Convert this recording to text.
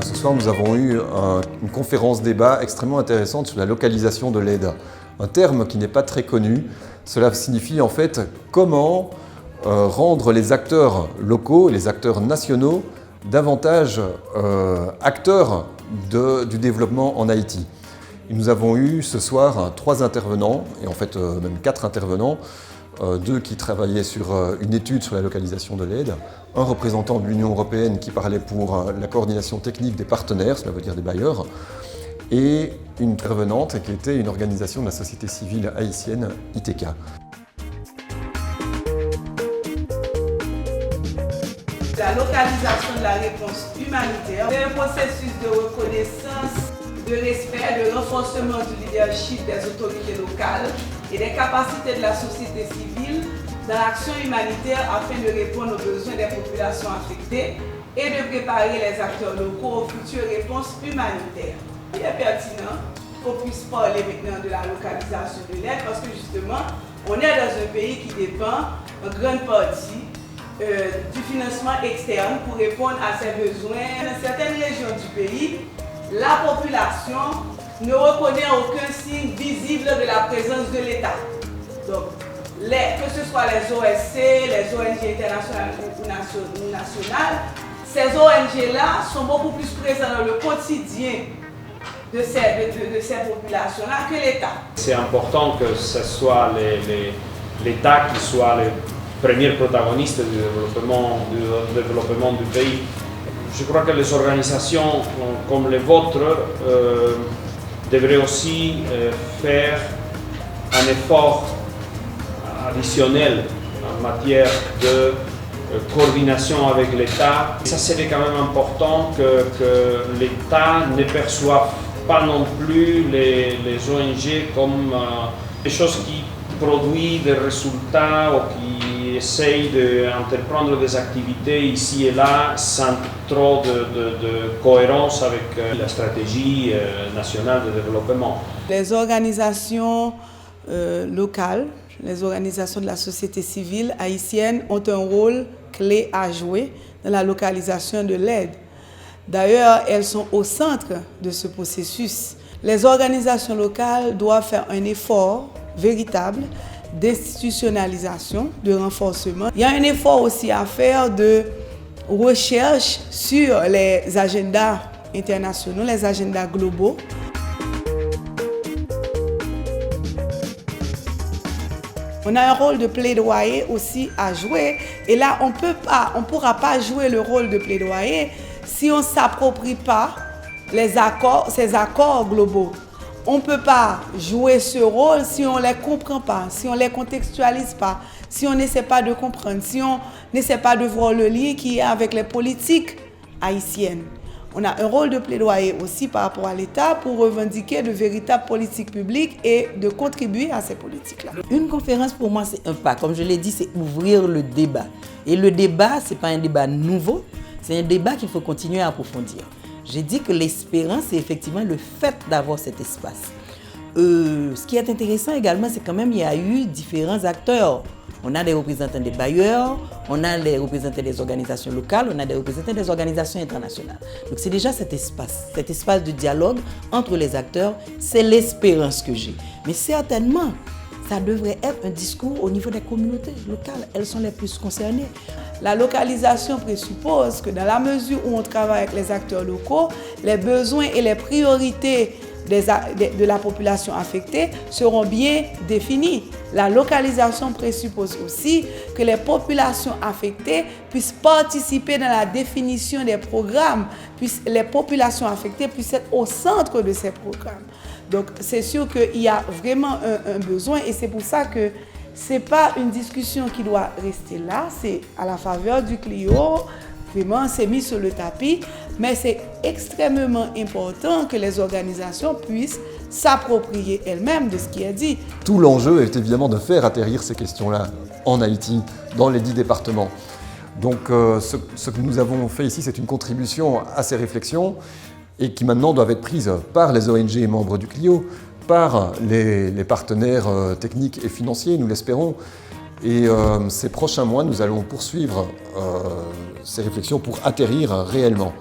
Ce soir, nous avons eu une conférence débat extrêmement intéressante sur la localisation de l'aide. Un terme qui n'est pas très connu. Cela signifie en fait comment rendre les acteurs locaux, les acteurs nationaux, davantage acteurs du développement en Haïti. Et nous avons eu ce soir 3 intervenants, et en fait même 4 intervenants, 2 qui travaillaient sur une étude sur la localisation de l'aide, un représentant de l'Union européenne qui parlait pour la coordination technique des partenaires, cela veut dire des bailleurs, et une intervenante qui était une organisation de la société civile haïtienne, ITK. La localisation de la réponse humanitaire, c'est un processus de reconnaissance, de respect, de renforcement du leadership des autorités locales et des capacités de la société civile dans l'action humanitaire afin de répondre aux besoins des populations affectées et de préparer les acteurs locaux aux futures réponses humanitaires. Il est pertinent qu'on puisse parler maintenant de la localisation de l'aide parce que justement, on est dans un pays qui dépend en grande partie du financement externe pour répondre à ses besoins. Dans certaines régions du pays, la population ne reconnaît aucun signe visible de la présence de l'État. Donc, que ce soit les OSC, les ONG internationales ou nationales, ces ONG-là sont beaucoup plus présentes dans le quotidien de ces populations-là que l'État. C'est important que ce soit l'État qui soit le premier protagoniste du développement du pays. Je crois que les organisations comme les vôtres devraient aussi faire un effort additionnel en matière de coordination avec l'État. Ça serait quand même important que l'État ne perçoive pas non plus les ONG comme des choses qui produisent des résultats ou qui essayent d'entreprendre des activités ici et là sans trop de cohérence avec la stratégie nationale de développement. Les organisations locales, les organisations de la société civile haïtienne ont un rôle clé à jouer dans la localisation de l'aide. D'ailleurs, elles sont au centre de ce processus. Les organisations locales doivent faire un effort véritable d'institutionnalisation, de renforcement. Il y a un effort aussi à faire de recherche sur les agendas internationaux, les agendas globaux. On a un rôle de plaidoyer aussi à jouer et là on ne pourra pas jouer le rôle de plaidoyer si on ne s'approprie pas ces accords globaux. On ne peut pas jouer ce rôle si on ne les comprend pas, si on ne les contextualise pas, si on n'essaie pas de comprendre, si on n'essaie pas de voir le lien qui est avec les politiques haïtiennes. On a un rôle de plaidoyer aussi par rapport à l'État pour revendiquer de véritables politiques publiques et de contribuer à ces politiques-là. Une conférence pour moi c'est un pas, comme je l'ai dit, c'est ouvrir le débat. Et le débat, ce n'est pas un débat nouveau, c'est un débat qu'il faut continuer à approfondir. J'ai dit que l'espérance, c'est effectivement le fait d'avoir cet espace. Ce qui est intéressant également, c'est quand même qu'il y a eu différents acteurs. On a des représentants des bailleurs, on a les représentants des organisations locales, on a des représentants des organisations internationales. Donc c'est déjà cet espace de dialogue entre les acteurs, c'est l'espérance que j'ai. Mais certainement, ça devrait être un discours au niveau des communautés locales. Elles sont les plus concernées. La localisation présuppose que dans la mesure où on travaille avec les acteurs locaux, les besoins et les priorités de la population affectée seront bien définis. La localisation présuppose aussi que les populations affectées puissent participer dans la définition des programmes, les populations affectées puissent être au centre de ces programmes. Donc c'est sûr qu'il y a vraiment un besoin et c'est pour ça que ce n'est pas une discussion qui doit rester là, c'est à la faveur du Clio, vraiment c'est mis sur le tapis, mais c'est extrêmement important que les organisations puissent s'approprier elles-mêmes de ce qui est dit. Tout l'enjeu est évidemment de faire atterrir ces questions-là en Haïti, dans les 10 départements. Donc ce que nous avons fait ici, c'est une contribution à ces réflexions et qui maintenant doivent être prises par les ONG et membres du Clio, par les partenaires techniques et financiers, nous l'espérons. Et ces prochains mois, nous allons poursuivre ces réflexions pour atterrir réellement.